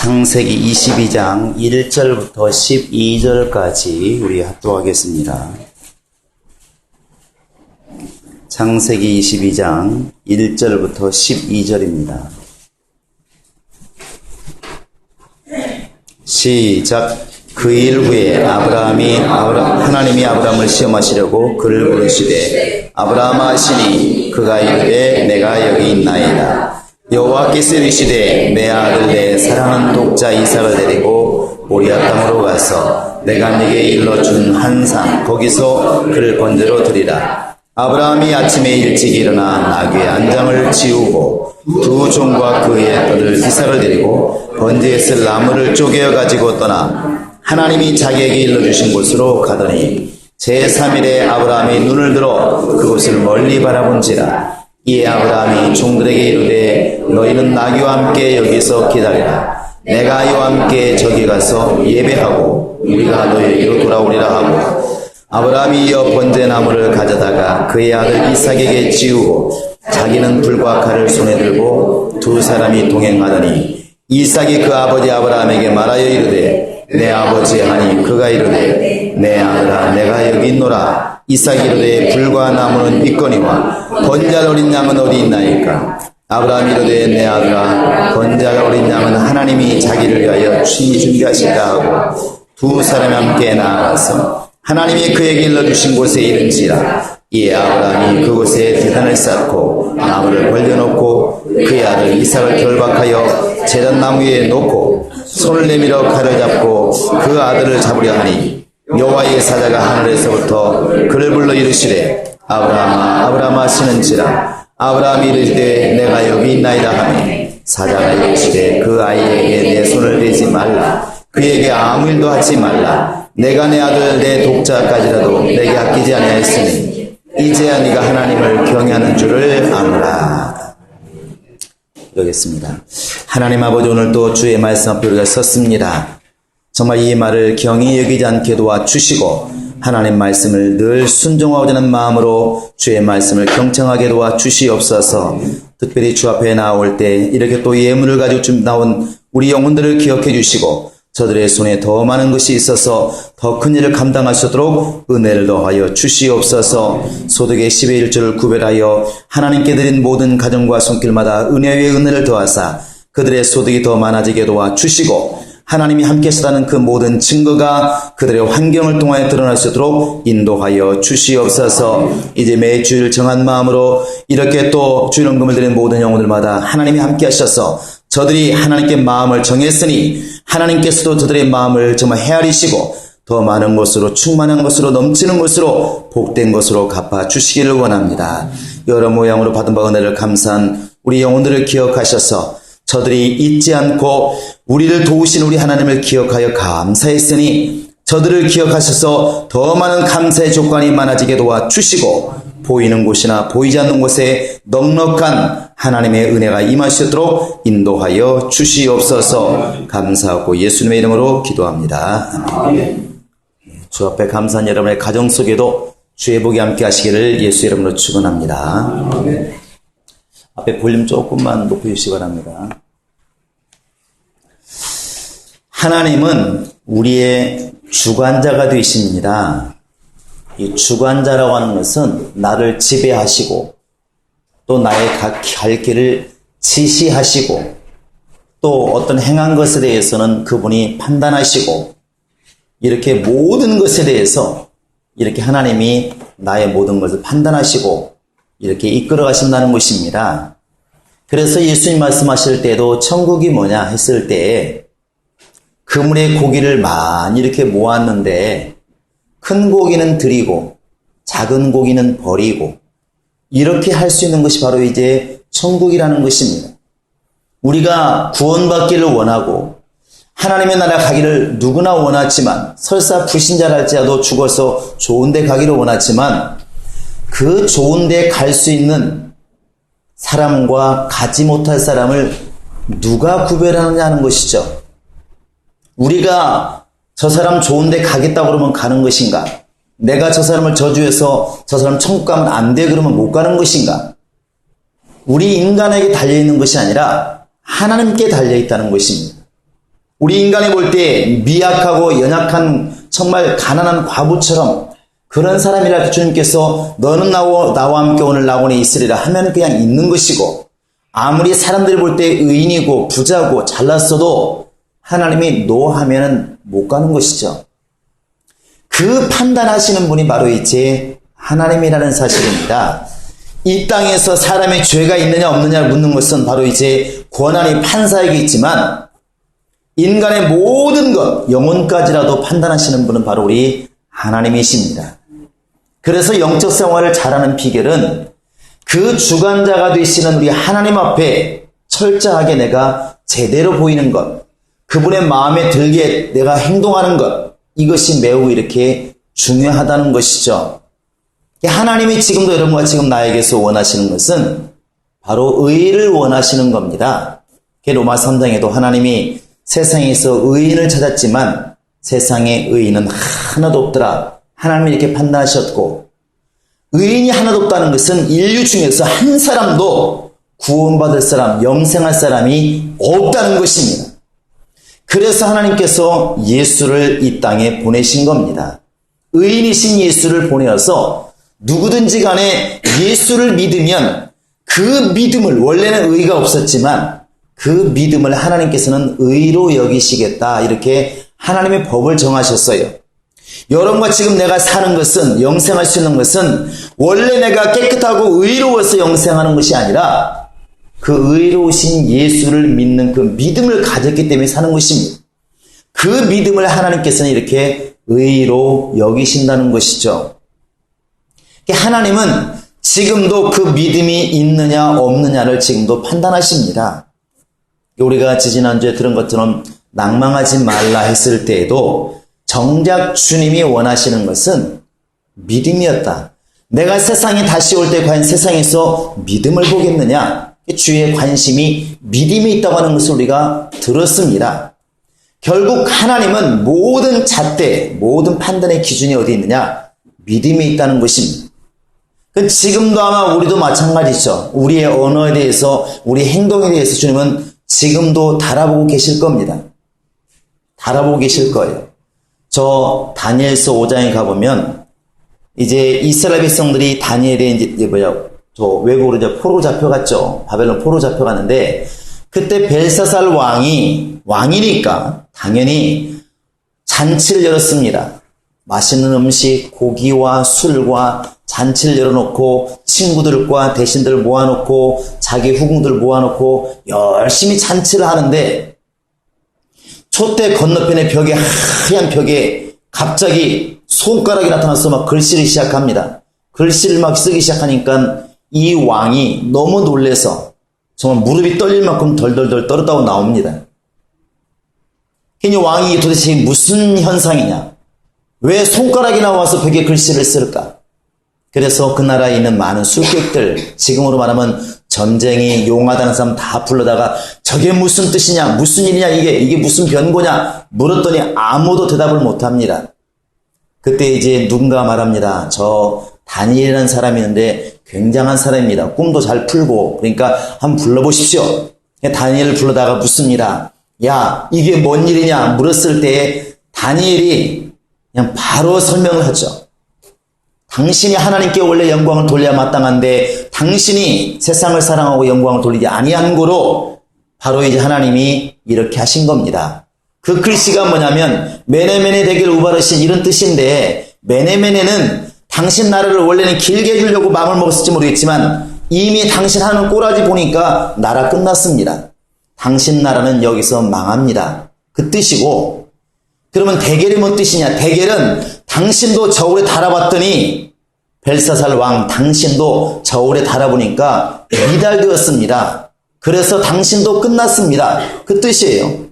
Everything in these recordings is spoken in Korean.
창세기 22장 1절부터 12절까지 우리 합독하겠습니다. 창세기 22장 1절부터 12절입니다. 시작. 그 일 후에 하나님이 아브라함을 시험하시려고 그를 부르시되 아브라함아 하시니 그가 이르되 내가 여기 있나이다. 여호와께서 이르시되 내 아들 내 사랑하는 독자 이삭을 데리고 모리아 땅으로 가서 내가 네게 일러준 한 산 거기서 그를 번제로 드리라. 아브라함이 아침에 일찍 일어나 나귀의 안장을 지우고 두 종과 그의 아들 이삭을 데리고 번제에 쓸 나무를 쪼개어 가지고 떠나 하나님이 자기에게 일러주신 곳으로 가더니 제3일에 아브라함이 눈을 들어 그곳을 멀리 바라본지라. 이에 아브라함이 종들에게 이르되 너희는 나귀와 함께 여기서 기다리라. 내가 이와 함께 저기 가서 예배하고 우리가 너희에게로 돌아오리라 하고 아브라함이 이어 번제나무를 가져다가 그의 아들 이삭에게 지우고 자기는 불과 칼을 손에 들고 두 사람이 동행하더니 이삭이 그 아버지 아브라함에게 말하여 이르되 내 아버지 하니 그가 이르되 내 아들아 내가 여기 있노라. 이삭이 이르되 불과 나무는 있거니와 번제할 어린 양은 어디 있나이까. 아브라함이 이르되 내 아들아 번제할 어린 양은 하나님이 자기를 위하여 친히 준비하신다 하고 두 사람이 함께 나아가서 하나님이 그에게 일러주신 곳에 이른지라. 이에 아브라함이 그곳에 제단을 쌓고 나무를 벌려놓고 그의 아들 이삭을 결박하여 제단나무 위에 놓고 손을 내밀어 칼을 잡고 그 아들을 잡으려 하니 여호와의 사자가 하늘에서부터 그를 불러 이르시되 아브라함아 아브라함아 하시는지라. 아브라함이 이르시되 내가 여기 있나이다 하니 사자가 이르시되 그 아이에게 내 손을 대지 말라. 그에게 아무 일도 하지 말라. 내가 내 아들 내 독자까지라도 내게 아끼지 아니하였으니 이제야 네가 하나님을 경외하는 줄을 아노라. 여기있습니다. 하나님 아버지 오늘도 주의 말씀 앞에 우리가 섰습니다. 정말 이 말을 경히 여기지 않게 도와주시고 하나님 말씀을 늘 순종하고자 하는 마음으로 주의 말씀을 경청하게 도와주시옵소서. 특별히 주 앞에 나올 때 이렇게 또 예물을 가지고 나온 우리 영혼들을 기억해 주시고 저들의 손에 더 많은 것이 있어서 더 큰 일을 감당할 수 있도록 은혜를 더하여 주시옵소서. 소득의 10의 1조를 구별하여 하나님께 드린 모든 가정과 손길마다 은혜 위에 은혜를 더하사 그들의 소득이 더 많아지게 도와주시고 하나님이 함께 하시다는 그 모든 증거가 그들의 환경을 통하여 드러날 수 있도록 인도하여 주시옵소서. 이제 매 주일 정한 마음으로 이렇게 또 주일 헌금을 드리는 모든 영혼들마다 하나님이 함께 하셔서 저들이 하나님께 마음을 정했으니 하나님께서도 저들의 마음을 정말 헤아리시고 더 많은 것으로 충만한 것으로 넘치는 것으로 복된 것으로 갚아주시기를 원합니다. 여러 모양으로 받은 바 은혜를 감사한 우리 영혼들을 기억하셔서 저들이 잊지 않고 우리를 도우신 우리 하나님을 기억하여 감사했으니 저들을 기억하셔서 더 많은 감사의 조건이 많아지게 도와주시고 보이는 곳이나 보이지 않는 곳에 넉넉한 하나님의 은혜가 임하시도록 인도하여 주시옵소서. 감사하고 예수님의 이름으로 기도합니다. 아멘. 주 앞에 감사한 여러분의 가정 속에도 주의 복이 함께 하시기를 예수 이름으로 축원합니다. 아멘. 앞에 볼륨 조금만 높여주시기 바랍니다. 하나님은 우리의 주관자가 되십니다. 이 주관자라고 하는 것은 나를 지배하시고 또 나의 갈 길을 지시하시고 또 어떤 행한 것에 대해서는 그분이 판단하시고 이렇게 모든 것에 대해서 이렇게 하나님이 나의 모든 것을 판단하시고 이렇게 이끌어 가신다는 것입니다. 그래서 예수님 말씀하실 때도 천국이 뭐냐 했을 때 그물에 고기를 많이 이렇게 모았는데 큰 고기는 드리고 작은 고기는 버리고 이렇게 할 수 있는 것이 바로 이제 천국이라는 것입니다. 우리가 구원받기를 원하고 하나님의 나라 가기를 누구나 원하지만 설사 불신자랄지라도 죽어서 좋은 데 가기를 원하지만 그 좋은 데 갈 수 있는 사람과 가지 못할 사람을 누가 구별하느냐 하는 것이죠. 우리가 저 사람 좋은 데 가겠다고 그러면 가는 것인가? 내가 저 사람을 저주해서 저 사람 천국 가면 안 돼 그러면 못 가는 것인가? 우리 인간에게 달려있는 것이 아니라 하나님께 달려있다는 것입니다. 우리 인간이 볼 때 미약하고 연약한 정말 가난한 과부처럼 그런 사람이라 주님께서 너는 나와 함께 오늘 낙원에 있으리라 하면 그냥 있는 것이고, 아무리 사람들이 볼 때 의인이고 부자고 잘났어도 하나님이 노하면은 못 가는 것이죠. 그 판단하시는 분이 바로 이제 하나님이라는 사실입니다. 이 땅에서 사람의 죄가 있느냐 없느냐를 묻는 것은 바로 이제 권한이 판사에게 있지만, 인간의 모든 것, 영혼까지라도 판단하시는 분은 바로 우리 하나님이십니다. 그래서 영적 생활을 잘하는 비결은 그 주관자가 되시는 우리 하나님 앞에 철저하게 내가 제대로 보이는 것, 그분의 마음에 들게 내가 행동하는 것, 이것이 매우 이렇게 중요하다는 것이죠. 하나님이 지금도 여러분과 지금 나에게서 원하시는 것은 바로 의를 원하시는 겁니다. 로마 3장에도 하나님이 세상에서 의인을 찾았지만 세상에 의인은 하나도 없더라, 하나님이 이렇게 판단하셨고, 의인이 하나도 없다는 것은 인류 중에서 한 사람도 구원받을 사람, 영생할 사람이 없다는 것입니다. 그래서 하나님께서 예수를 이 땅에 보내신 겁니다. 의인이신 예수를 보내어서 누구든지 간에 예수를 믿으면 그 믿음을, 원래는 의가 없었지만 그 믿음을 하나님께서는 의로 여기시겠다, 이렇게 하나님의 법을 정하셨어요. 여러분과 지금 내가 사는 것은, 영생할 수 있는 것은 원래 내가 깨끗하고 의로워서 영생하는 것이 아니라 그 의로우신 예수를 믿는 그 믿음을 가졌기 때문에 사는 것입니다. 그 믿음을 하나님께서는 이렇게 의로 여기신다는 것이죠. 하나님은 지금도 그 믿음이 있느냐 없느냐를 지금도 판단하십니다. 우리가 지난주에 들은 것처럼 낭망하지 말라 했을 때에도 정작 주님이 원하시는 것은 믿음이었다. 내가 세상에 다시 올 때 과연 세상에서 믿음을 보겠느냐? 주의 관심이 믿음이 있다고 하는 것을 우리가 들었습니다. 결국 하나님은 모든 잣대, 모든 판단의 기준이 어디 있느냐? 믿음이 있다는 것입니다. 지금도 아마 우리도 마찬가지죠. 우리의 언어에 대해서, 우리 행동에 대해서 주님은 지금도 달아보고 계실 겁니다. 달아보고 계실 거예요. 저 다니엘서 5장에 가보면 이제 이스라엘 백성들이 다니엘에 저 외국으로 이제 포로 잡혀갔죠. 바벨론 포로 잡혀갔는데, 그때 벨사살 왕이니까 당연히 잔치를 열었습니다. 맛있는 음식, 고기와 술과 잔치를 열어놓고 친구들과 대신들 모아놓고 자기 후궁들 모아놓고 열심히 잔치를 하는데, 촛대 건너편의 벽에, 하얀 벽에 갑자기 손가락이 나타나서 막 글씨를 시작합니다. 글씨를 막 쓰기 시작하니까 이 왕이 너무 놀래서 정말 무릎이 떨릴 만큼 덜덜덜 떨었다고 나옵니다. 이 왕이 도대체 무슨 현상이냐? 왜 손가락이 나와서 벽에 글씨를 쓸까? 그래서 그 나라에 있는 많은 술객들, 지금으로 말하면 전쟁이 용하다는 사람 다 불러다가 저게 무슨 뜻이냐, 무슨 일이냐, 이게 무슨 변고냐 물었더니 아무도 대답을 못합니다. 그때 이제 누군가 말합니다. 저 다니엘이라는 사람이 있는데 굉장한 사람입니다. 꿈도 잘 풀고, 그러니까 한번 불러보십시오. 다니엘을 불러다가 묻습니다. 야, 이게 뭔 일이냐 물었을 때 다니엘이 그냥 바로 설명을 하죠. 당신이 하나님께 원래 영광을 돌려야 마땅한데 당신이 세상을 사랑하고 영광을 돌리지 아니한 거로 바로 이제 하나님이 이렇게 하신 겁니다. 그 글씨가 뭐냐면 메네메네 되길 우바르신, 이런 뜻인데, 메네메네는 당신 나라를 원래는 길게 해주려고 마음을 먹었을지 모르겠지만 이미 당신 하는 꼬라지 보니까 나라 끝났습니다. 당신 나라는 여기서 망합니다. 그 뜻이고, 그러면 대겔이 뭔 뜻이냐? 대겔은 당신도 저울에 달아봤더니 벨사살 왕 당신도 저울에 달아보니까 미달되었습니다. 그래서 당신도 끝났습니다. 그 뜻이에요.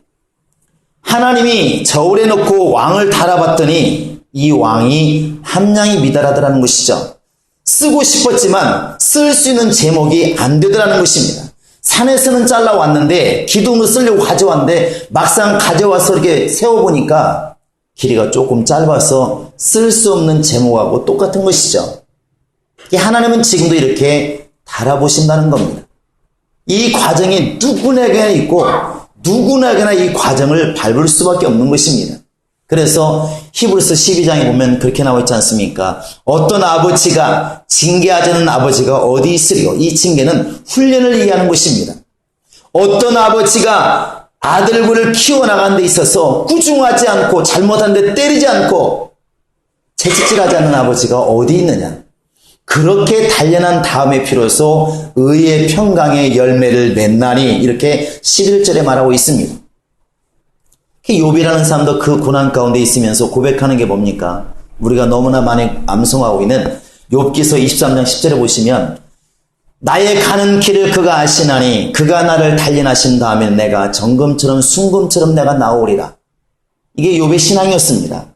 하나님이 저울에 넣고 왕을 달아봤더니 이 왕이 함량이 미달하더라는 것이죠. 쓰고 싶었지만 쓸 수 있는 제목이 안 되더라는 것입니다. 산에서는 잘라왔는데 기둥을 쓰려고 가져왔는데 막상 가져와서 이렇게 세워보니까 길이가 조금 짧아서 쓸 수 없는 제목하고 똑같은 것이죠. 하나님은 지금도 이렇게 달아보신다는 겁니다. 이 과정이 누구에게 있고 누구나게나 이 과정을 밟을 수밖에 없는 것입니다. 그래서 히브리서 12장에 보면 그렇게 나와 있지 않습니까? 어떤 아버지가 징계하지 않는 아버지가 어디 있으리요? 이 징계는 훈련을 얘기하는 것입니다. 어떤 아버지가 아들을 키워나가는 데 있어서 꾸중하지 않고 잘못한 데 때리지 않고 채찍질하지 않는 아버지가 어디 있느냐? 그렇게 단련한 다음에 비로소 의의 평강의 열매를 맺나니 이렇게 11절에 말하고 있습니다. 욥이라는 사람도 그 고난 가운데 있으면서 고백하는 게 뭡니까? 우리가 너무나 많이 암송하고 있는 욥기서 23장 10절에 보시면 나의 가는 길을 그가 아시나니 그가 나를 단련하신 다음에 내가 정금처럼 순금처럼 내가 나오리라. 이게 욥의 신앙이었습니다.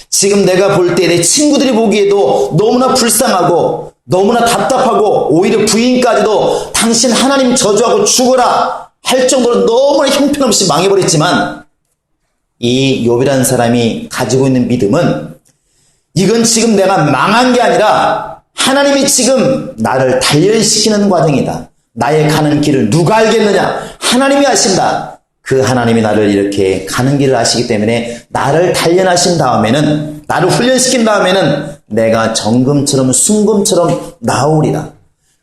지금 내가 볼 때 내 친구들이 보기에도 너무나 불쌍하고 너무나 답답하고 오히려 부인까지도 당신 하나님 저주하고 죽어라 할 정도로 너무나 형편없이 망해버렸지만 이 욥이라는 사람이 가지고 있는 믿음은 이건 지금 내가 망한 게 아니라 하나님이 지금 나를 단련시키는 과정이다. 나의 가는 길을 누가 알겠느냐? 하나님이 아신다. 그 하나님이 나를 이렇게 가는 길을 아시기 때문에 나를 단련하신 다음에는 나를 훈련시킨 다음에는 내가 정금처럼 순금처럼 나오리라.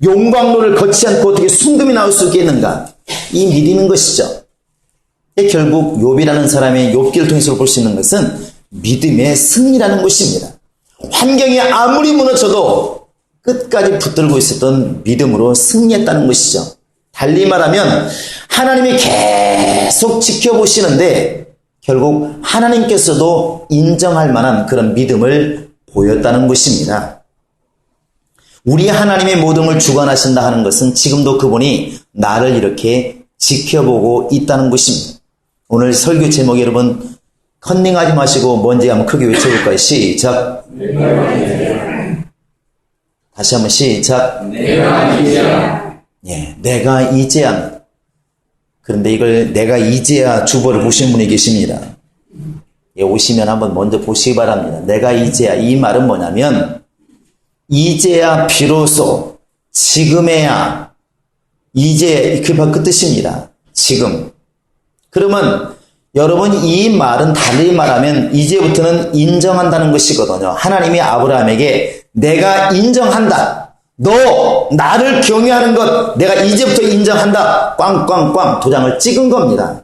용광로를 거치지 않고 어떻게 순금이 나올 수 있겠는가? 이 믿음인 것이죠. 결국 욥이라는 사람의 욥기를 통해서 볼 수 있는 것은 믿음의 승리라는 것입니다. 환경이 아무리 무너져도 끝까지 붙들고 있었던 믿음으로 승리했다는 것이죠. 달리 말하면 하나님이 계속 지켜보시는데 결국 하나님께서도 인정할 만한 그런 믿음을 보였다는 것입니다. 우리 하나님의 모든 걸 주관하신다 하는 것은 지금도 그분이 나를 이렇게 지켜보고 있다는 것입니다. 오늘 설교 제목이 여러분 컨닝하지 마시고 뭔지 한번 크게 외쳐볼까요? 시작. 다시 한번 시작. 내가 이제야. 그런데 이걸 내가 이제야 주보를 보신 분이 계십니다. 오시면 한번 먼저 보시기 바랍니다. 내가 이제야. 이 말은 뭐냐면 이제야 비로소 지금에야 이제 그 뜻입니다. 지금. 그러면 여러분 이 말은 달리 말하면 이제부터는 인정한다는 것이거든요. 하나님이 아브라함에게 내가 인정한다. 너 나를 경외하는 것 내가 이제부터 인정한다. 꽝꽝꽝 도장을 찍은 겁니다.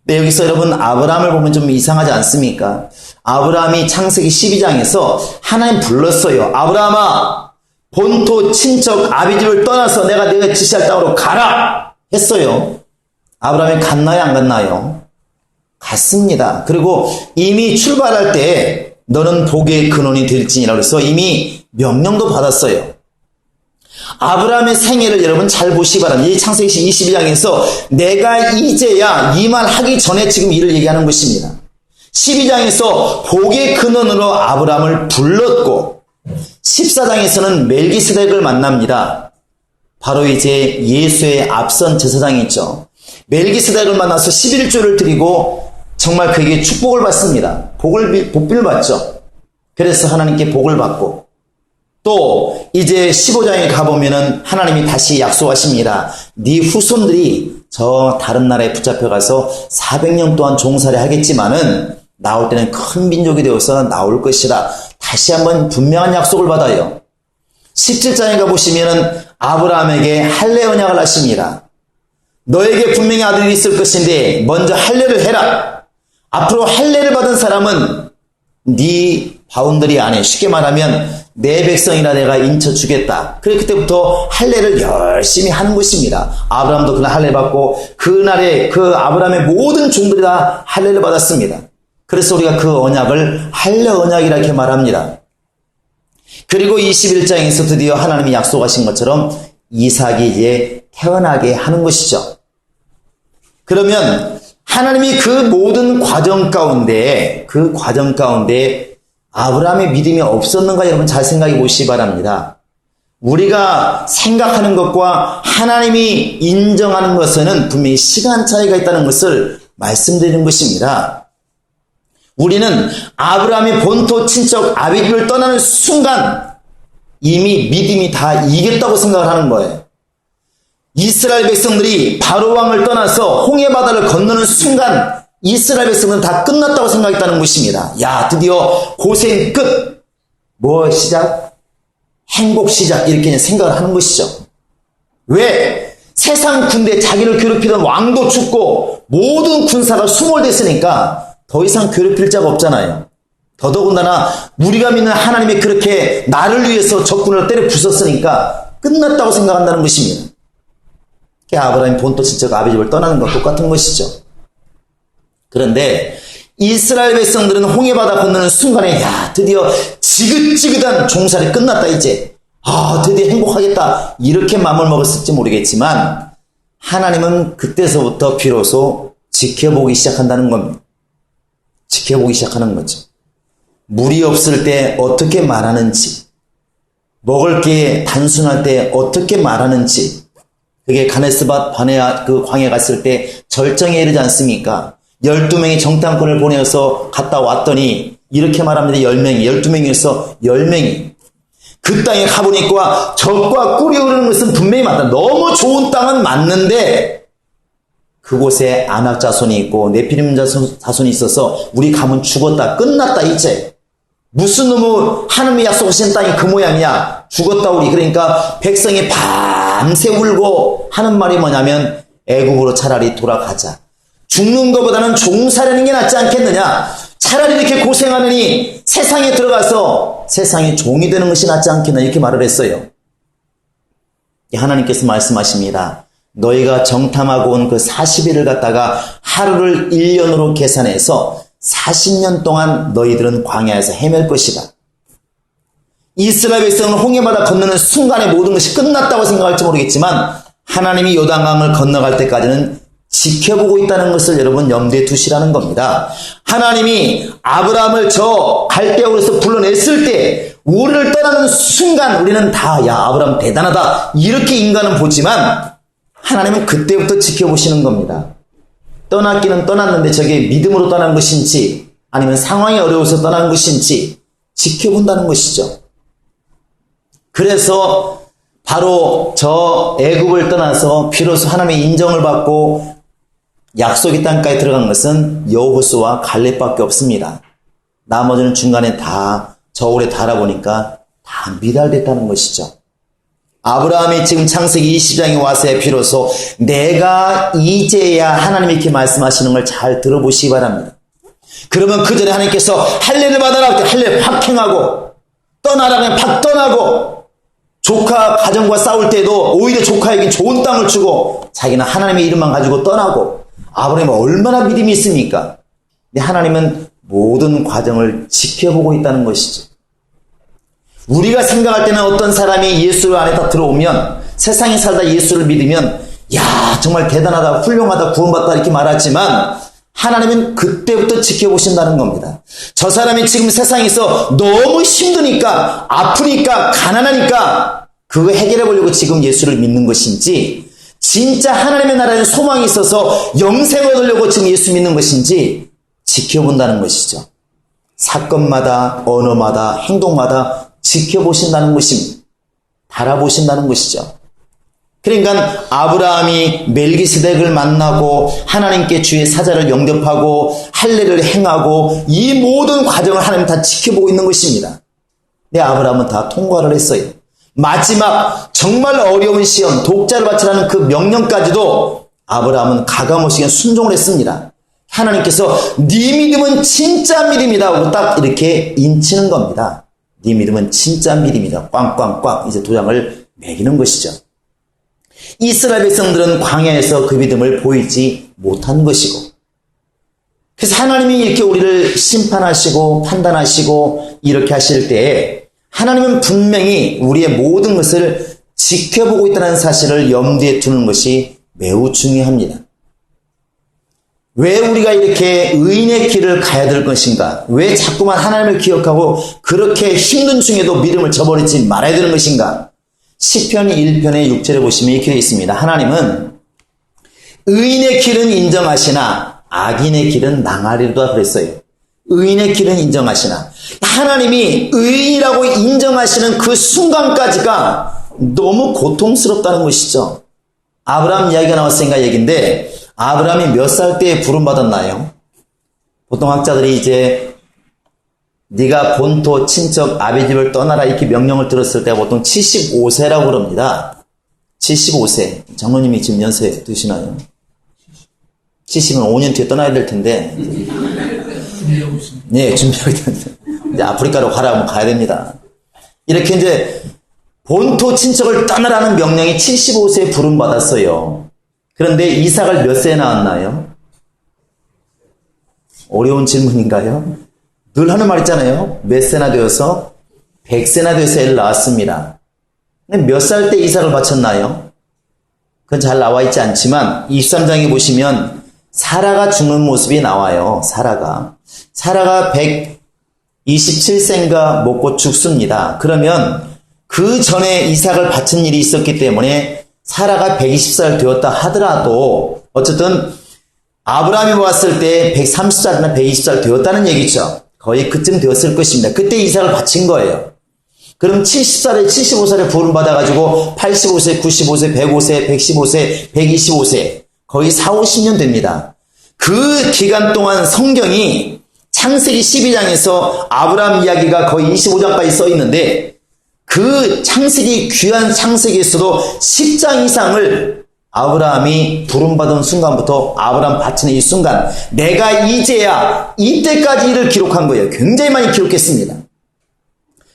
근데 여기서 여러분 아브라함을 보면 좀 이상하지 않습니까? 아브라함이 창세기 12장에서 하나님 불렀어요. 아브라함아 본토 친척 아비집을 떠나서 내가 지시할 땅으로 가라 했어요. 아브라함이 갔나요 안 갔나요? 갔습니다. 그리고 이미 출발할 때 너는 복의 근원이 될지니라 그래서 이미 명령도 받았어요. 아브라함의 생애를 여러분 잘 보시기 바랍니다. 이 창세기 22장에서 내가 이제야 이 말 하기 전에 지금 이를 얘기하는 것입니다. 12장에서 복의 근원으로 아브라함을 불렀고 14장에서는 멜기스덱을 만납니다. 바로 이제 예수의 앞선 제사장이 있죠. 멜기스덱을 만나서 11조를 드리고 정말 그에게 축복을 받습니다. 복비를 받죠. 그래서 하나님께 복을 받고 또 이제 15장에 가보면은 하나님이 다시 약속하십니다. 네 후손들이 저 다른 나라에 붙잡혀가서 400년 동안 종살이 하겠지만은 나올 때는 큰 민족이 되어서 나올 것이라 다시 한번 분명한 약속을 받아요. 17장에 가보시면은 아브라함에게 할례 언약을 하십니다. 너에게 분명히 아들이 있을 것인데 먼저 할례를 해라. 앞으로 할례를 받은 사람은 네 바운더리 안에 쉽게 말하면 내 백성이라 내가 인쳐주겠다. 그래서 그때부터 할례를 열심히 하는 것입니다. 아브라함도 그날 할례 받고 그날에 그 아브라함의 모든 종들이 다 할례를 받았습니다. 그래서 우리가 그 언약을 할례 언약이라 이렇게 말합니다. 그리고 21장에서 드디어 하나님이 약속하신 것처럼 이삭이 이제 태어나게 하는 것이죠. 그러면 하나님이 그 모든 과정 가운데 아브라함의 믿음이 없었는가 여러분 잘 생각해 보시기 바랍니다. 우리가 생각하는 것과 하나님이 인정하는 것에는 분명히 시간 차이가 있다는 것을 말씀드리는 것입니다. 우리는 아브라함이 본토 친척 아비집을 떠나는 순간 이미 믿음이 다 이겼다고 생각을 하는 거예요. 이스라엘 백성들이 바로 왕을 떠나서 홍해 바다를 건너는 순간 이스라엘 백성들은 다 끝났다고 생각했다는 것입니다. 야, 드디어 고생 끝. 뭐 시작? 행복 시작. 이렇게 생각을 하는 것이죠. 왜? 세상 군대 자기를 괴롭히던 왕도 죽고 모든 군사가 수몰됐으니까 더 이상 괴롭힐 자가 없잖아요. 더더군다나 우리가 믿는 하나님이 그렇게 나를 위해서 적군을 때려 부쉈으니까 끝났다고 생각한다는 것입니다. 아브라함이 본토 친척 아비집을 떠나는 것과 똑같은 것이죠. 그런데 이스라엘 백성들은 홍해바다 건너는 순간에 야, 드디어 지긋지긋한 종살이 끝났다 이제. 드디어 행복하겠다. 이렇게 마음을 먹었을지 모르겠지만 하나님은 그때서부터 비로소 지켜보기 시작한다는 겁니다. 지켜보기 시작하는 거죠. 물이 없을 때 어떻게 말하는지, 먹을 게 단순할 때 어떻게 말하는지, 그게 가네스밭 바네아 그 광야에 갔을 때 절정에 이르지 않습니까? 12명의 정탐꾼을 보내서 갔다 왔더니 이렇게 말합니다. 10명이, 12명에서 10명이. 그 땅에 가보니까 적과 꿀이 흐르는 것은 분명히 맞다. 너무 좋은 땅은 맞는데 그곳에 아낙 자손이 있고 네피림 자손이 있어서 우리 가면 죽었다. 끝났다 이제. 무슨 놈의 하나님이 약속하신 땅이 그 모양이야. 죽었다 우리. 그러니까 백성이 밤새 울고 하는 말이 뭐냐면 애굽으로 차라리 돌아가자. 죽는 것보다는 종살이하는 게 낫지 않겠느냐. 차라리 이렇게 고생하느니 세상에 들어가서 세상의 종이 되는 것이 낫지 않겠나 이렇게 말을 했어요. 하나님께서 말씀하십니다. 너희가 정탐하고 온 그 40일을 갖다가 하루를 1년으로 계산해서 40년 동안 너희들은 광야에서 헤맬 것이다. 이스라엘 백성은 홍해바다 건너는 순간에 모든 것이 끝났다고 생각할지 모르겠지만 하나님이 요단강을 건너갈 때까지는 지켜보고 있다는 것을 여러분 염두에 두시라는 겁니다. 하나님이 아브라함을 저 갈대아우르에서 불러냈을 때 우리를 떠나는 순간 우리는 다 야 아브라함 대단하다 이렇게 인간은 보지만 하나님은 그때부터 지켜보시는 겁니다. 떠났기는 떠났는데 저게 믿음으로 떠난 것인지 아니면 상황이 어려워서 떠난 것인지 지켜본다는 것이죠. 그래서 바로 저 애굽을 떠나서 비로소 하나님의 인정을 받고 약속의 땅까지 들어간 것은 여호수아와 갈렙밖에 없습니다. 나머지는 중간에 다 저울에 달아보니까 다 미달됐다는 것이죠. 아브라함이 지금 창세기 20장에 와서 비로소 내가 이제야 하나님 이렇게 말씀하시는 걸 잘 들어보시기 바랍니다. 그러면 그 전에 하나님께서 할례를 받아라 할 때 할례 팍 행하고 떠나라 그냥 팍 떠나고 조카 가정과 싸울 때도 오히려 조카에게 좋은 땅을 주고 자기는 하나님의 이름만 가지고 떠나고 아브라함은 얼마나 믿음이 있습니까? 근데 하나님은 모든 과정을 지켜보고 있다는 것이죠. 우리가 생각할 때는 어떤 사람이 예수 안에 딱 들어오면 세상에 살다 예수를 믿으면 야 정말 대단하다 훌륭하다 구원받다 이렇게 말하지만 하나님은 그때부터 지켜보신다는 겁니다. 저 사람이 지금 세상에서 너무 힘드니까 아프니까 가난하니까 그거 해결해 보려고 지금 예수를 믿는 것인지 진짜 하나님의 나라에 소망이 있어서 영생을 얻으려고 지금 예수 믿는 것인지 지켜본다는 것이죠. 사건마다 언어마다 행동마다 지켜보신다는 것입니다. 바라보신다는 것이죠. 그러니까 아브라함이 멜기세덱을 만나고 하나님께 주의 사자를 영접하고 할례를 행하고 이 모든 과정을 하나님 다 지켜보고 있는 것입니다. 근데 아브라함은 다 통과를 했어요. 마지막 정말 어려운 시험 독자를 바치라는 그 명령까지도 아브라함은 가감없이 순종을 했습니다. 하나님께서 네 믿음은 진짜 믿음이다 하고 딱 이렇게 인치는 겁니다. 네 믿음은 진짜 믿음이다. 꽝꽝꽝 이제 도장을 매기는 것이죠. 이스라엘 백성들은 광야에서 그 믿음을 보이지 못한 것이고 그래서 하나님이 이렇게 우리를 심판하시고 판단하시고 이렇게 하실 때에 하나님은 분명히 우리의 모든 것을 지켜보고 있다는 사실을 염두에 두는 것이 매우 중요합니다. 왜 우리가 이렇게 의인의 길을 가야 될 것인가? 왜 자꾸만 하나님을 기억하고 그렇게 힘든 중에도 믿음을 저버리지 말아야 되는 것인가? 시편 1편의 6절에 보시면 이렇게 되어 있습니다. 하나님은 의인의 길은 인정하시나 악인의 길은 망하리로다 그랬어요. 의인의 길은 인정하시나 하나님이 의인이라고 인정하시는 그 순간까지가 너무 고통스럽다는 것이죠. 아브라함 이야기가 나왔으니까 얘기인데 아브라함이 몇 살 때 부름받았나요? 보통 학자들이 이제 네가 본토 친척 아비 집을 떠나라 이렇게 명령을 들었을 때 보통 75세라고 그럽니다. 75세. 장로님이 지금 연세 드시나요? 70은 5년 뒤에 떠나야 될 텐데. 네, 준비하고 있는데. 이제 아프리카로 가라, 가야 됩니다. 이렇게 이제 본토 친척을 떠나라는 명령이 75세에 부름받았어요. 그런데 이삭을 몇 세에 낳았나요? 어려운 질문인가요? 늘 하는 말 있잖아요. 몇 세나 되어서 100세나 되어서 애를 낳았습니다. 근데 몇 살 때 이삭을 바쳤나요? 그건 잘 나와 있지 않지만 23장에 보시면 사라가 죽는 모습이 나와요. 사라가 127세인가 먹고 죽습니다. 그러면 그 전에 이삭을 바친 일이 있었기 때문에 사라가 120살 되었다 하더라도 어쨌든 아브라함이 보았을 때 130살이나 120살 되었다는 얘기죠. 거의 그쯤 되었을 것입니다. 그때 이삭을 바친 거예요. 그럼 70살에 75살에 부름받아가지고 85세, 95세, 105세, 115세, 125세 거의 4, 50년 됩니다. 그 기간 동안 성경이 창세기 12장에서 아브라함 이야기가 거의 25장까지 써 있는데 그 창세기 귀한 창세기에서도 10장 이상을 아브라함이 부름받은 순간부터 아브라함 바치는 이 순간 내가 이제야 이때까지 일을 기록한 거예요. 굉장히 많이 기록했습니다.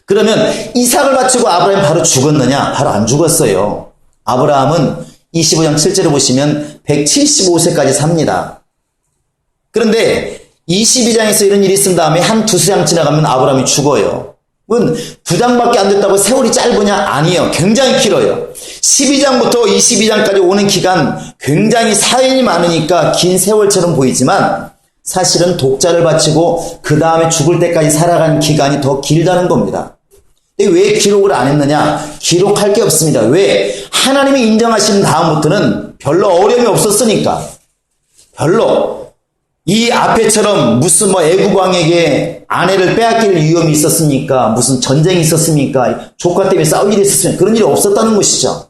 그러면 이삭을 바치고 아브라함이 바로 죽었느냐? 바로 안 죽었어요. 아브라함은 25장 7절에 보시면 175세까지 삽니다. 그런데 22장에서 이런 일이 있은 다음에 한 두세 장 지나가면 아브라함이 죽어요. 그건 두 장밖에 안 됐다고 세월이 짧으냐? 아니에요. 굉장히 길어요. 12장부터 22장까지 오는 기간 굉장히 사연이 많으니까 긴 세월처럼 보이지만 사실은 독자를 바치고 그 다음에 죽을 때까지 살아간 기간이 더 길다는 겁니다. 왜 기록을 안 했느냐? 기록할 게 없습니다. 왜? 하나님이 인정하시는 다음부터는 별로 어려움이 없었으니까. 별로. 이 앞에처럼 무슨 애굽 왕에게 아내를 빼앗길 위험이 있었습니까? 무슨 전쟁이 있었습니까? 조카 때문에 싸울 일이 있었습니까? 그런 일이 없었다는 것이죠.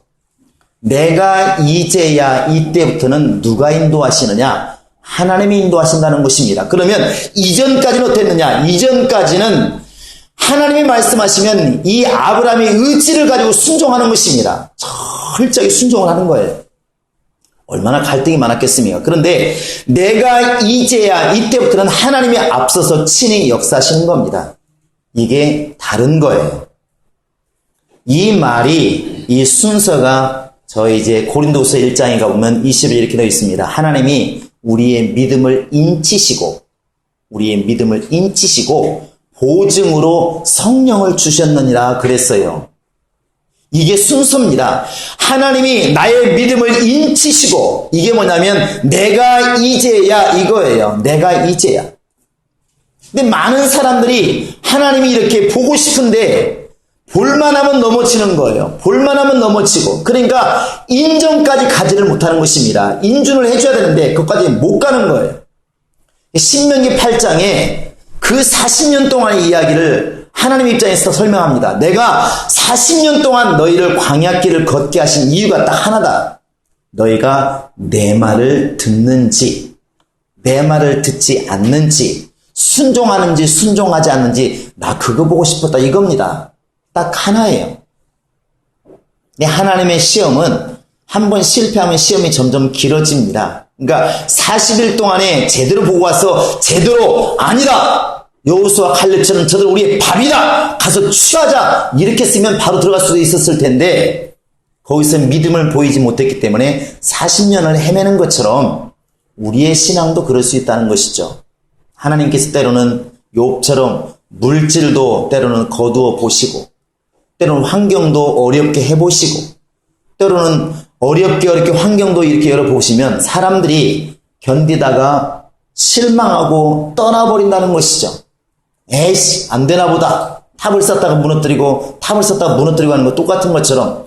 내가 이제야 이때부터는 누가 인도하시느냐? 하나님이 인도하신다는 것입니다. 그러면 이전까지는 어땠느냐? 이전까지는 하나님이 말씀하시면 이 아브라함의 의지를 가지고 순종하는 것입니다. 철저히 순종을 하는 거예요. 얼마나 갈등이 많았겠습니까? 그런데 내가 이제야 이때부터는 하나님이 앞서서 친히 역사하시는 겁니다. 이게 다른 거예요. 이 말이 이 순서가 저희 이제 고린도후서 1장에 가보면 20일 이렇게 되어 있습니다. 하나님이 우리의 믿음을 인치시고 보증으로 성령을 주셨느니라 그랬어요. 이게 순서입니다. 하나님이 나의 믿음을 인치시고 이게 뭐냐면 내가 이제야 이거예요. 내가 이제야. 근데 많은 사람들이 하나님이 이렇게 보고 싶은데 볼만하면 넘어지는 거예요. 볼만하면 넘어지고 그러니까 인정까지 가지를 못하는 것입니다. 인준을 해줘야 되는데 그것까지 못 가는 거예요. 신명기 8장에 그 40년 동안의 이야기를 하나님 입장에서 설명합니다. 내가 40년 동안 너희를 광야길을 걷게 하신 이유가 딱 하나다. 너희가 내 말을 듣는지 내 말을 듣지 않는지 순종하는지 순종하지 않는지 나 그거 보고 싶었다 이겁니다. 딱 하나예요. 하나님의 시험은 한 번 실패하면 시험이 점점 길어집니다. 그러니까 40일 동안에 제대로 보고 와서 제대로 아니다. 여호수아 칼렙처럼 저들 우리의 밥이다. 가서 취하자. 이렇게 쓰면 바로 들어갈 수도 있었을 텐데 거기서 믿음을 보이지 못했기 때문에 40년을 헤매는 것처럼 우리의 신앙도 그럴 수 있다는 것이죠. 하나님께서 때로는 욥처럼 물질도 때로는 거두어 보시고 때로는 환경도 어렵게 해보시고 때로는 어렵게 환경도 이렇게 열어보시면 사람들이 견디다가 실망하고 떠나버린다는 것이죠. 에이씨 안 되나 보다. 탑을 쌓다가 무너뜨리고 하는 거 똑같은 것처럼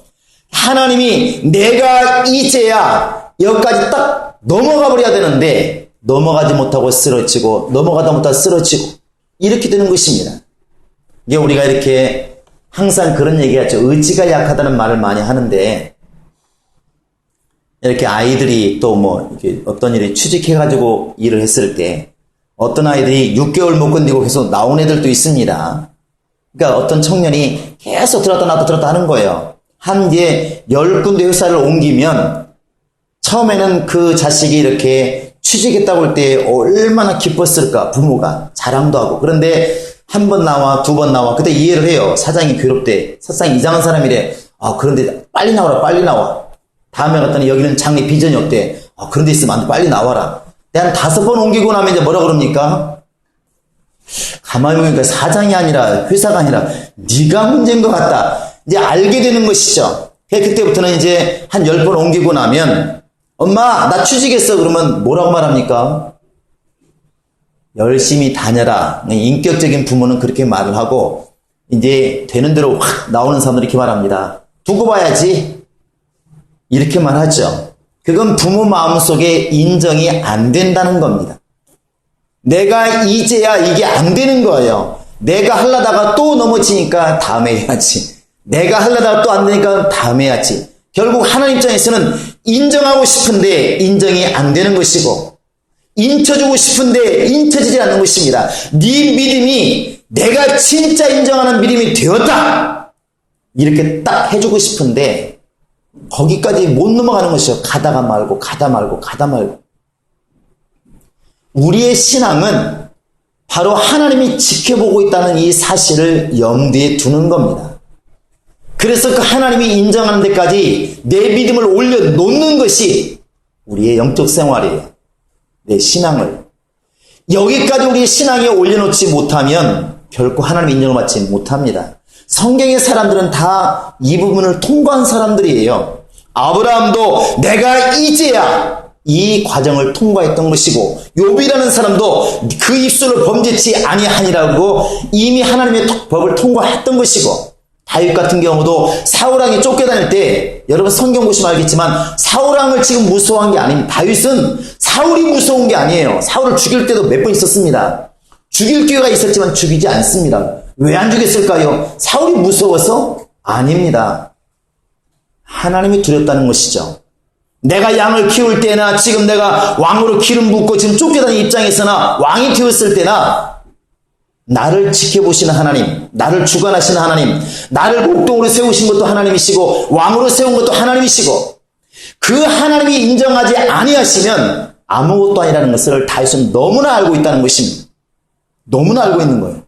하나님이 내가 이제야 여기까지 딱 넘어가 버려야 되는데 넘어가지 못하고 쓰러지고 넘어가다 못하고 쓰러지고 이렇게 되는 것입니다. 이게 우리가 이렇게 항상 그런 얘기하죠. 의지가 약하다는 말을 많이 하는데 이렇게 아이들이 또 뭐 이렇게 어떤 일이 취직해가지고 일을 했을 때 어떤 아이들이 6개월 못 견디고 계속 나온 애들도 있습니다. 그러니까 어떤 청년이 계속 들었다 놨다 들었다 하는 거예요. 한 뒤에 10군데 회사를 옮기면 처음에는 그 자식이 이렇게 취직했다고 할 때 얼마나 기뻤을까, 부모가 자랑도 하고. 그런데 한 번 나와, 두 번 나와. 그때 이해를 해요. 사장이 괴롭대. 사장이 이상한 사람이래. 그런데 빨리 나와라, 빨리 나와. 다음에 갔더니 여기는 장래 비전이 없대. 그런 데 있으면 안 돼, 빨리 나와라. 내가 한 5번 옮기고 나면 이제 뭐라 그럽니까? 가만히 보니까 사장이 아니라, 회사가 아니라 네가 문제인 것 같다. 이제 알게 되는 것이죠. 그때부터는 이제 한 10번 옮기고 나면 엄마 나 취직했어 그러면 뭐라고 말합니까? 열심히 다녀라. 인격적인 부모는 그렇게 말을 하고 이제 되는 대로 확 나오는 사람들이 이렇게 말합니다. 두고 봐야지. 이렇게 말하죠. 그건 부모 마음속에 인정이 안 된다는 겁니다. 내가 이제야 이게 안 되는 거예요. 내가 하려다가 또 넘어지니까 다음에 해야지. 내가 하려다가 또 안 되니까 다음에 해야지. 결국 하나님 입장에서는 인정하고 싶은데 인정이 안 되는 것이고 인쳐주고 싶은데 인쳐지지 않는 것입니다. 네 믿음이 내가 진짜 인정하는 믿음이 되었다. 이렇게 딱 해주고 싶은데 거기까지 못 넘어가는 것이요. 가다가 말고 가다 말고 가다 말고. 우리의 신앙은 바로 하나님이 지켜보고 있다는 이 사실을 염두에 두는 겁니다. 그래서 그 하나님이 인정하는 데까지 내 믿음을 올려놓는 것이 우리의 영적 생활이에요. 내 신앙을. 여기까지 우리의 신앙에 올려놓지 못하면 결코 하나님의 인정을 받지 못합니다. 성경의 사람들은 다 이 부분을 통과한 사람들이에요. 아브라함도 내가 이제야 이 과정을 통과했던 것이고 욥이라는 사람도 그 입술을 범죄치 아니하니라고 이미 하나님의 법을 통과했던 것이고 다윗 같은 경우도 사울왕이 쫓겨다닐 때 여러분 성경 보시면 알겠지만 사울왕을 지금 무서워한 게 아닙니다. 다윗은 사울이 무서운 게 아니에요. 사울을 죽일 때도 몇 번 있었습니다. 죽일 기회가 있었지만 죽이지 않습니다. 왜 안 죽였을까요? 사울이 무서워서? 아닙니다. 하나님이 두렵다는 것이죠. 내가 양을 키울 때나 지금 내가 왕으로 기름 붓고 지금 쫓겨다니는 입장에서나 왕이 되었을 때나 나를 지켜보시는 하나님, 나를 주관하시는 하나님, 나를 목동으로 세우신 것도 하나님이시고 왕으로 세운 것도 하나님이시고 그 하나님이 인정하지 아니하시면 아무것도 아니라는 것을 다윗은 너무나 알고 있다는 것입니다. 너무나 알고 있는 거예요.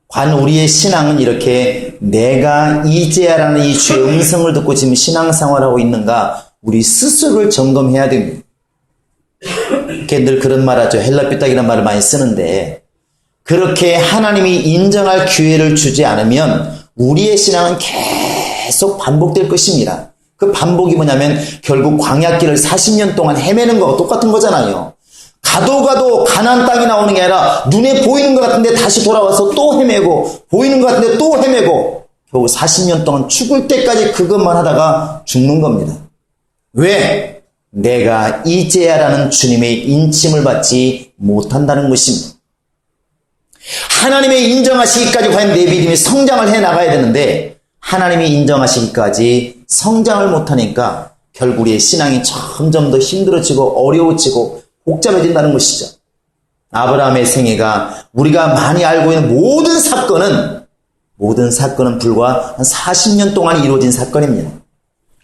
과연 우리의 신앙은 이렇게 내가 이제야라는 이 주의 음성을 듣고 지금 신앙생활하고 있는가 우리 스스로를 점검해야 됩니다. 이렇게 늘 그런 말 하죠. 헬라피딱이라는 말을 많이 쓰는데 그렇게 하나님이 인정할 기회를 주지 않으면 우리의 신앙은 계속 반복될 것입니다. 그 반복이 뭐냐면 결국 광야길을 40년 동안 헤매는 거와 똑같은 거잖아요. 가도 가나안 땅이 나오는 게 아니라 눈에 보이는 것 같은데 다시 돌아와서 또 헤매고 보이는 것 같은데 또 헤매고 결국 40년 동안 죽을 때까지 그것만 하다가 죽는 겁니다. 왜? 내가 이제야라는 주님의 인침을 받지 못한다는 것입니다. 하나님의 인정하시기까지 과연 내 믿음이 성장을 해나가야 되는데 하나님이 인정하시기까지 성장을 못하니까 결국 우리의 신앙이 점점 더 힘들어지고 어려워지고 복잡해진다는 것이죠. 아브라함의 생애가 우리가 많이 알고 있는 모든 사건은 불과 한 40년 동안 이루어진 사건입니다.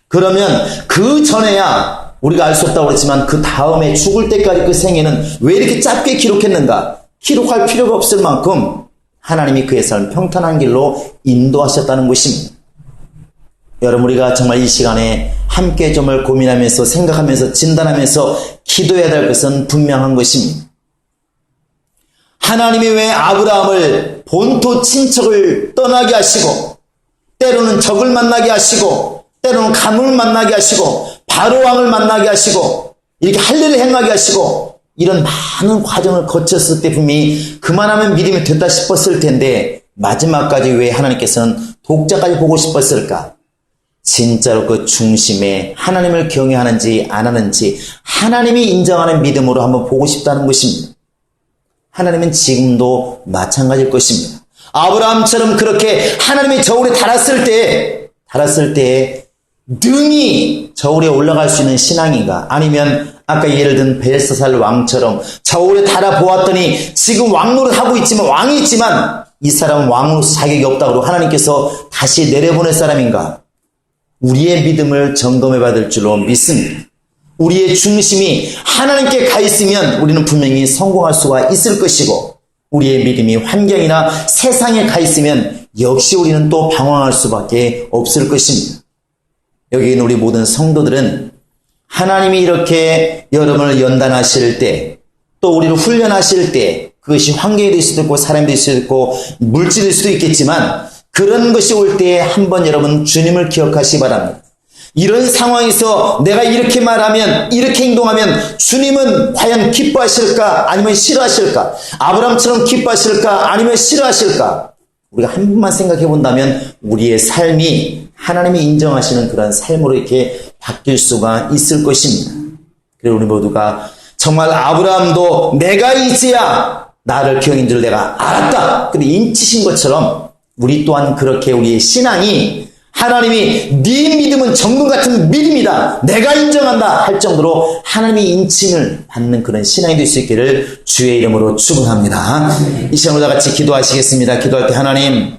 그러면 그 전에야 우리가 알 수 없다고 그랬지만 그 다음에 죽을 때까지 그 생애는 왜 이렇게 짧게 기록했는가? 기록할 필요가 없을 만큼 하나님이 그의 삶을 평탄한 길로 인도하셨다는 것입니다. 여러분 우리가 정말 이 시간에 함께 점을 고민하면서 생각하면서 진단하면서 기도해야 될 것은 분명한 것입니다. 하나님이 왜 아브라함을 본토 친척을 떠나게 하시고 때로는 적을 만나게 하시고 때로는 가문을 만나게 하시고 바로 왕을 만나게 하시고 이렇게 할례를 행하게 하시고 이런 많은 과정을 거쳤을 때 분명히 그만하면 믿음이 됐다 싶었을 텐데 마지막까지 왜 하나님께서는 독자까지 보고 싶었을까? 진짜로 그 중심에 하나님을 경외하는지 안 하는지 하나님이 인정하는 믿음으로 한번 보고 싶다는 것입니다. 하나님은 지금도 마찬가지일 것입니다. 아브라함처럼 그렇게 하나님의 저울에 달았을 때 능히 저울에 올라갈 수 있는 신앙인가? 아니면 아까 예를 든 벨사살 왕처럼 저울에 달아보았더니 지금 왕노릇 하고 있지만 왕이 있지만 이 사람은 왕으로서 자격이 없다고 하나님께서 다시 내려보낼 사람인가? 우리의 믿음을 점검해 받을 줄로 믿습니다. 우리의 중심이 하나님께 가 있으면 우리는 분명히 성공할 수가 있을 것이고, 우리의 믿음이 환경이나 세상에 가 있으면 역시 우리는 또 방황할 수밖에 없을 것입니다. 여기 있는 우리 모든 성도들은 하나님이 이렇게 여러분을 연단하실 때, 또 우리를 훈련하실 때, 그것이 환경이 될 수도 있고 사람이 될 수도 있고 물질일 수도 있겠지만, 그런 것이 올 때에 한번 여러분 주님을 기억하시기 바랍니다. 이런 상황에서 내가 이렇게 말하면, 이렇게 행동하면 주님은 과연 기뻐하실까 아니면 싫어하실까? 아브라함처럼 기뻐하실까 아니면 싫어하실까? 우리가 한 번만 생각해 본다면 우리의 삶이 하나님이 인정하시는 그런 삶으로 이렇게 바뀔 수가 있을 것입니다. 그리고 우리 모두가 정말 아브라함도 내가 이제야 나를 기억인 줄 내가 알았다, 근데 인치신 것처럼 우리 또한 그렇게 우리의 신앙이 하나님이 네 믿음은 정금 같은 믿음이다, 내가 인정한다 할 정도로 하나님이 인칭을 받는 그런 신앙이 될 수 있기를 주의 이름으로 축원합니다. 이 시간으로 다 같이 기도하시겠습니다. 기도할 때 하나님,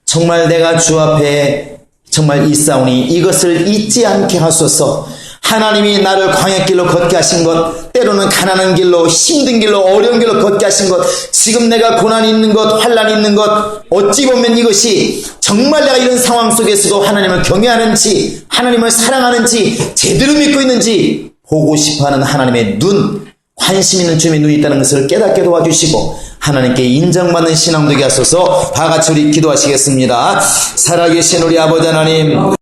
정말 내가 주 앞에 정말 있사오니 이것을 잊지 않게 하소서. 하나님이 나를 광야길로 걷게 하신 것, 때로는 가난한 길로, 힘든 길로, 어려운 길로 걷게 하신 것, 지금 내가 고난이 있는 것, 환난이 있는 것, 어찌 보면 이것이 정말 내가 이런 상황 속에서도 하나님을 경외하는지, 하나님을 사랑하는지, 제대로 믿고 있는지 보고 싶어하는 하나님의 눈, 관심 있는 주님의 눈이 있다는 것을 깨닫게 도와주시고 하나님께 인정받는 신앙 되게 하소서. 다 같이 우리 기도하시겠습니다. 살아계신 우리 아버지 하나님,